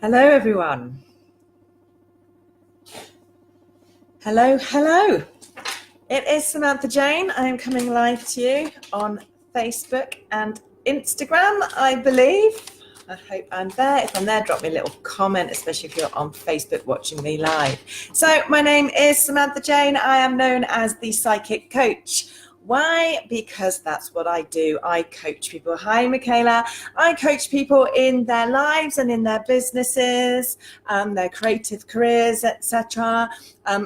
Hello, everyone. Hello. It is Samantha Jane. I am coming live to you on Facebook and Instagram, I believe. I hope I'm there. If I'm there, drop me a little comment, especially if you're on Facebook watching me live. So my name is Samantha Jane. I am known as the Psychic Coach. Why? Because that's what I do. I coach people. Hi, Michaela. I coach people in their lives and in their businesses, their creative careers, etc.,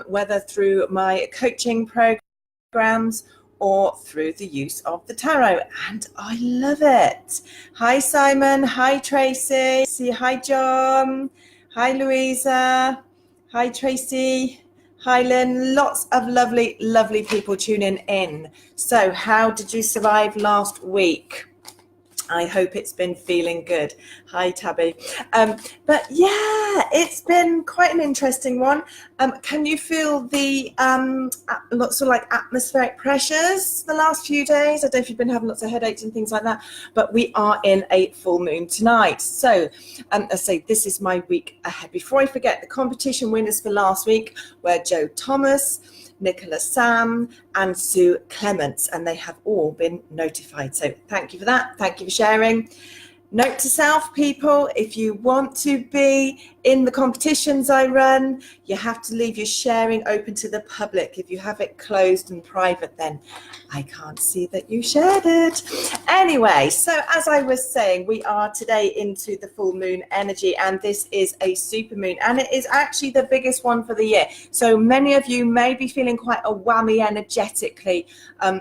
whether through my coaching programs or through the use of the tarot, and I love it. Hi, Simon. Hi, Tracy. Hi, John. Hi, Louisa. Hi, Tracy. Hi, Lynn. Lots of lovely people tuning in. So how did you survive last week? I hope it's been feeling good. Hi, Tabby. But yeah, it's been quite an interesting one. Can you feel the lots of like atmospheric pressures the last few days? I don't know if you've been having lots of headaches and things like that, but we are in a full moon tonight. So I say this is my week ahead. Before I forget, the competition winners for last week were Joe Thomas, Nicola Sam and Sue Clements, and they have all been notified. So thank you for that. Thank you for sharing. Note to self, people, if you want to be in the competitions I run, you have to leave your sharing open to the public. If you have it closed and private, then I can't see that you shared it. Anyway, so as I was saying, we are today into the full moon energy, and this is a super moon, and it is actually the biggest one for the year. So many of you may be feeling quite a whammy energetically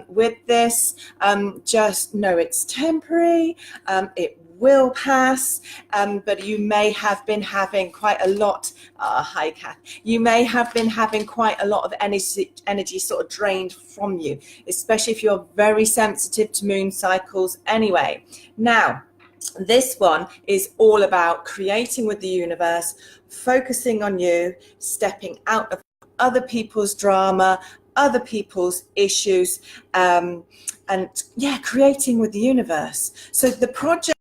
with this. Just know it's temporary. It will pass, but you may have been having quite a lot. Hi, Kath. You may have been having quite a lot of energy sort of drained from you, especially if you're very sensitive to moon cycles anyway. Now, this one is all about creating with the universe, focusing on you, stepping out of other people's drama, other people's issues, and yeah, creating with the universe. So the project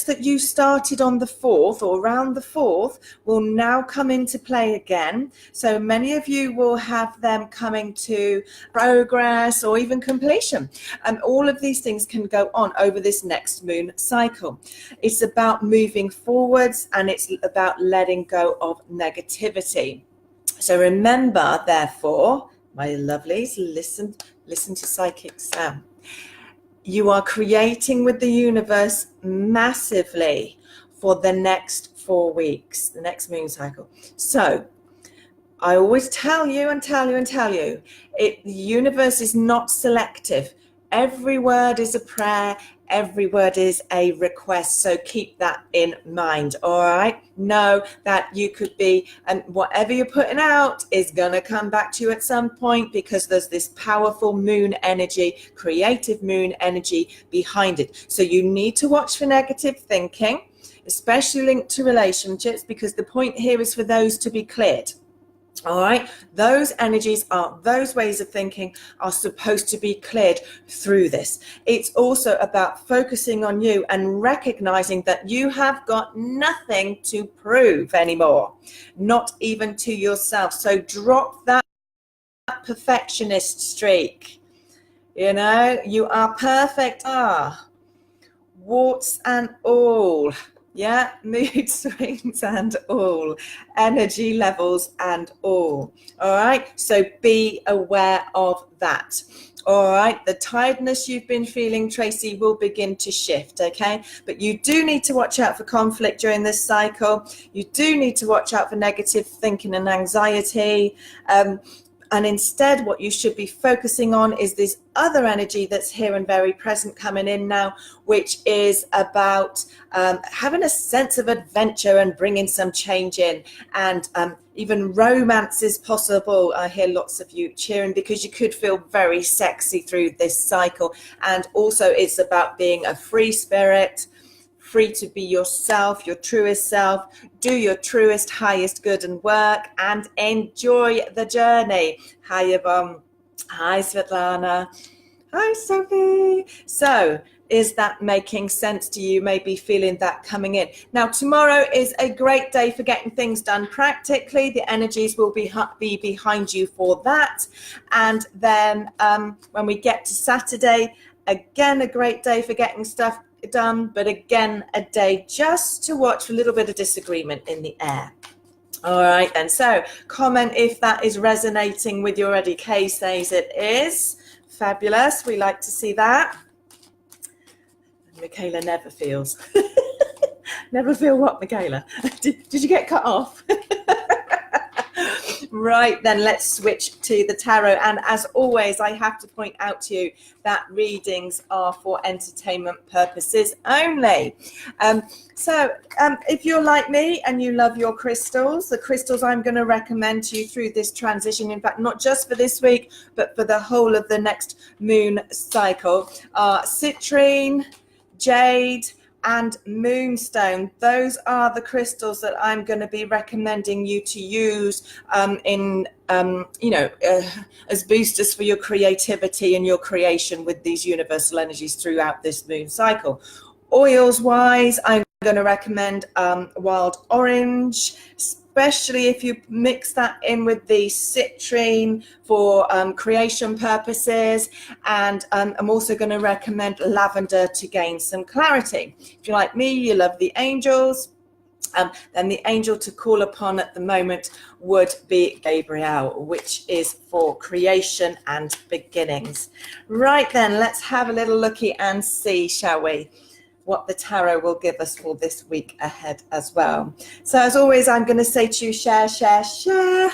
that you started on the 4th or around the 4th will now come into play again. So many of you will have them coming to progress or even completion. And all of these things can go on over this next moon cycle. It's about moving forwards, and it's about letting go of negativity. So remember, therefore, my lovelies, listen to Psychic Sam. You are creating with the universe massively for the next 4 weeks, the next moon cycle. So I always tell you, the universe is not selective. Every word is a prayer. Every word is a request. So keep that in mind. All right. Know that you could be, and whatever you're putting out is going to come back to you at some point, because there's this powerful moon energy, creative moon energy behind it. So you need to watch for negative thinking, especially linked to relationships, because the point here is for those to be cleared. All right, those energies are, those ways of thinking are supposed to be cleared through this. It's also about focusing on you and recognizing that you have got nothing to prove anymore, not even to yourself. So drop that perfectionist streak. You know, you are perfect. Warts and all. Yeah, mood swings and all, energy levels and all. All right, so be aware of that. All right, the tiredness you've been feeling, Tracy, will begin to shift, okay? But you do need to watch out for conflict during this cycle. You do need to watch out for negative thinking and anxiety. And instead, what you should be focusing on is this other energy that's here and very present coming in now, which is about having a sense of adventure and bringing some change in. And even romance is possible. I hear lots of you cheering, because you could feel very sexy through this cycle. And also it's about being a free spirit, free to be yourself, your truest self, do your truest, highest good and work, and enjoy the journey. Hi, Yvonne. Hi, Svetlana. Hi, Sophie. So Is that making sense to you? Maybe feeling that coming in. Now, tomorrow is a great day for getting things done practically. The energies will be behind you for that. And then when we get to Saturday, again, a great day for getting stuff done, but again, a day just to watch for a little bit of disagreement in the air. All right, then. So comment if that is resonating with you already. Kay says it is. Fabulous. We like to see that. Michaela never feels. Never feel what, Michaela? Did you get cut off? Right, then let's switch to the tarot. And as always, I have to point out to you that readings are for entertainment purposes only. So if you're like me and you love your crystals, the crystals I'm going to recommend to you through this transition, in fact, not just for this week, but for the whole of the next moon cycle, are citrine, jade, and moonstone. Those are the crystals that I'm going to be recommending you to use as boosters for your creativity and your creation with these universal energies throughout this moon cycle. Oils wise, I'm going to recommend wild orange, especially if you mix that in with the citrine for creation purposes. And I'm also going to recommend lavender to gain some clarity. If you're like me, you love the angels, then the angel to call upon at the moment would be Gabriel, which is for creation and beginnings. Right then, let's have a little looky and see, shall we, what the tarot will give us for this week ahead as well. So as always, I'm going to say to you, share, share, share.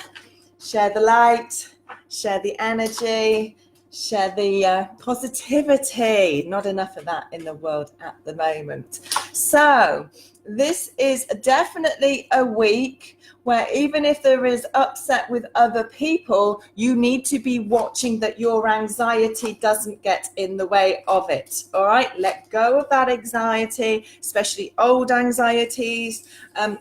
Share the light, share the energy, share the positivity. Not enough of that in the world at the moment. So this is definitely a week where even if there is upset with other people, you need to be watching that your anxiety doesn't get in the way of it. All right, let go of that anxiety, especially old anxieties,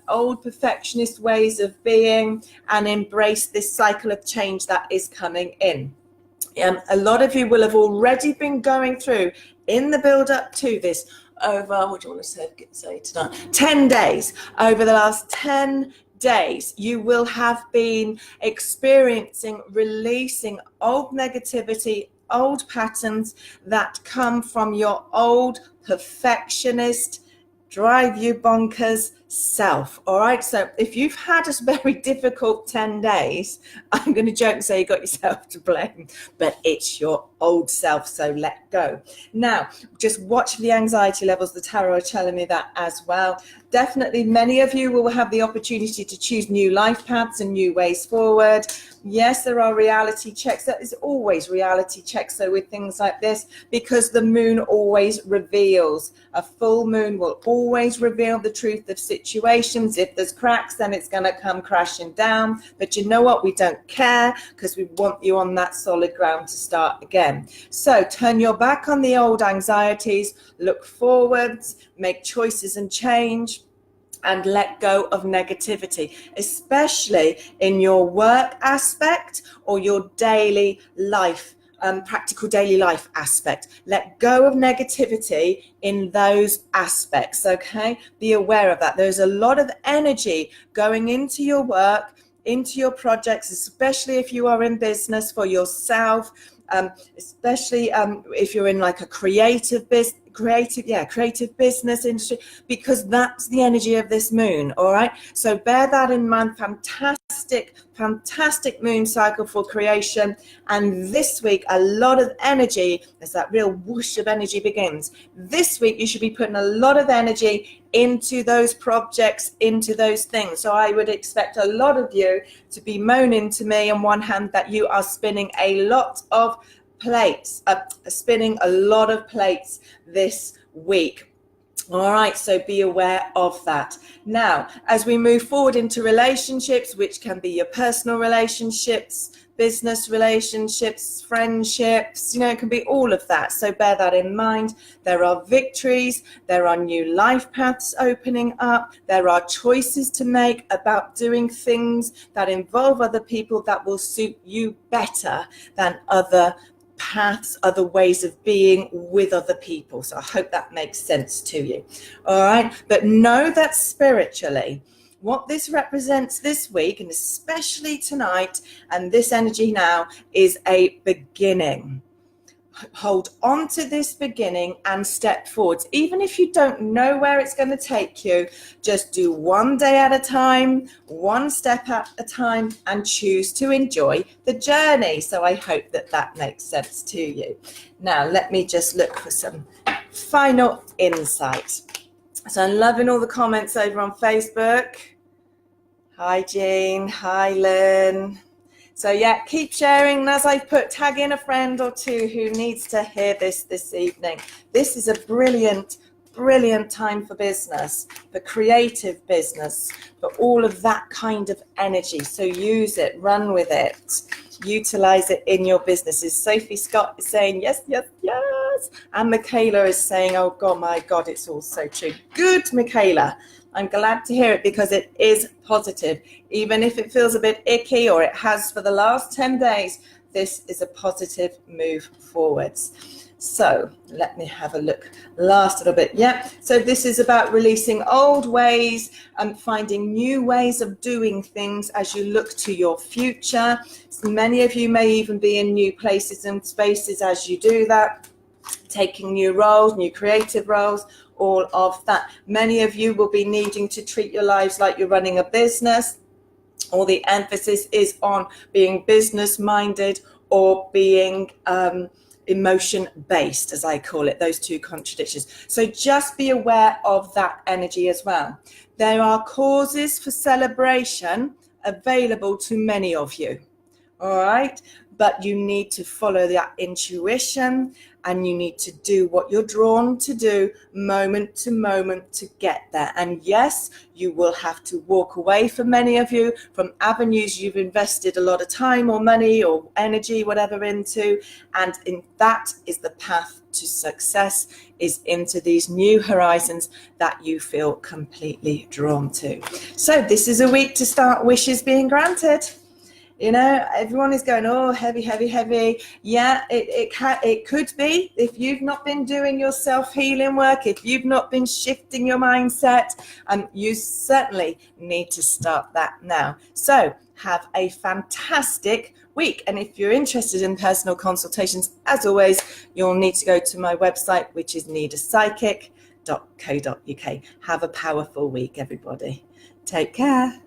old perfectionist ways of being, and embrace this cycle of change that is coming in. A lot of you will have already been going through in the build up to this over, what do you want to say tonight? 10 days. Over the last 10 days, you will have been experiencing, releasing old negativity, old patterns that come from your old perfectionist, drive you bonkers self. All right, so if you've had a very difficult 10 days, I'm going to joke and say you got yourself to blame, but it's your old self, so let go. Now, just watch the anxiety levels. The tarot are telling me that as well. Definitely many of you will have the opportunity to choose new life paths and new ways forward. Yes, there are reality checks. There is always reality checks, so with things like this, because the moon always reveals. A full moon will always reveal the truth of situations. If there's cracks, then it's going to come crashing down. But you know what? We don't care, because we want you on that solid ground to start again. So turn your back on the old anxieties, look forwards, make choices and change, and let go of negativity, especially in your work aspect or your daily life, practical daily life aspect. Let go of negativity in those aspects, okay? Be aware of that. There's a lot of energy going into your work, into your projects, especially if you are in business for yourself, especially if you're in like a creative business, creative business industry, because that's the energy of this moon. All right, so bear that in mind. Fantastic moon cycle for creation, and this week a lot of energy, as that real whoosh of energy begins this week, you should be putting a lot of energy into those projects, into those things. So I would expect a lot of you to be moaning to me on one hand that you are spinning a lot of plates, spinning a lot of plates this week. All right, so be aware of that. Now, as we move forward into relationships, which can be your personal relationships, business relationships, friendships, it can be all of that. So bear that in mind. There are victories, there are new life paths opening up, there are choices to make about doing things that involve other people that will suit you better than other paths, other ways of being with other people. So I hope that makes sense to you. All right. But know that spiritually, what this represents this week, and especially tonight and this energy now, is a beginning. Hold on to this beginning and step forwards. Even if you don't know where it's going to take you, just do one day at a time, one step at a time, and choose to enjoy the journey. So I hope that that makes sense to you. Now, let me just look for some final insight. So I'm loving all the comments over on Facebook. Hi, Jean. Hi, Lynn. So yeah, keep sharing. And as I've put, tag in a friend or two who needs to hear this evening. This is a brilliant time for business, for creative business, for all of that kind of energy. So use it, run with it, utilize it in your businesses. Sophie Scott is saying yes, yes, yes. And Michaela is saying, oh God, my God, it's all so true. Good, Michaela. I'm glad to hear it because it is positive. Even if it feels a bit icky, or it has for the last 10 days, this is a positive move forwards. So let me have a look last little bit. Yeah, so this is about releasing old ways and finding new ways of doing things as you look to your future. So many of you may even be in new places and spaces as you do that, taking new roles, new creative roles, all of that. Many of you will be needing to treat your lives like you're running a business. All the emphasis is on being business minded or being emotion based, as I call it, those two contradictions. So just be aware of that energy as well. There are causes for celebration available to many of you. All right, but you need to follow that intuition, and you need to do what you're drawn to do moment to moment to get there. And yes, you will have to walk away, for many of you, from avenues you've invested a lot of time or money or energy, whatever, into. And that is the path to success, is into these new horizons that you feel completely drawn to. So this is a week to start wishes being granted. You know, everyone is going, oh, heavy, heavy, heavy. Yeah, it could be, if you've not been doing your self-healing work, if you've not been shifting your mindset, you certainly need to start that now. So have a fantastic week. And if you're interested in personal consultations, as always, you'll need to go to my website, which is needapsychic.co.uk. Have a powerful week, everybody. Take care.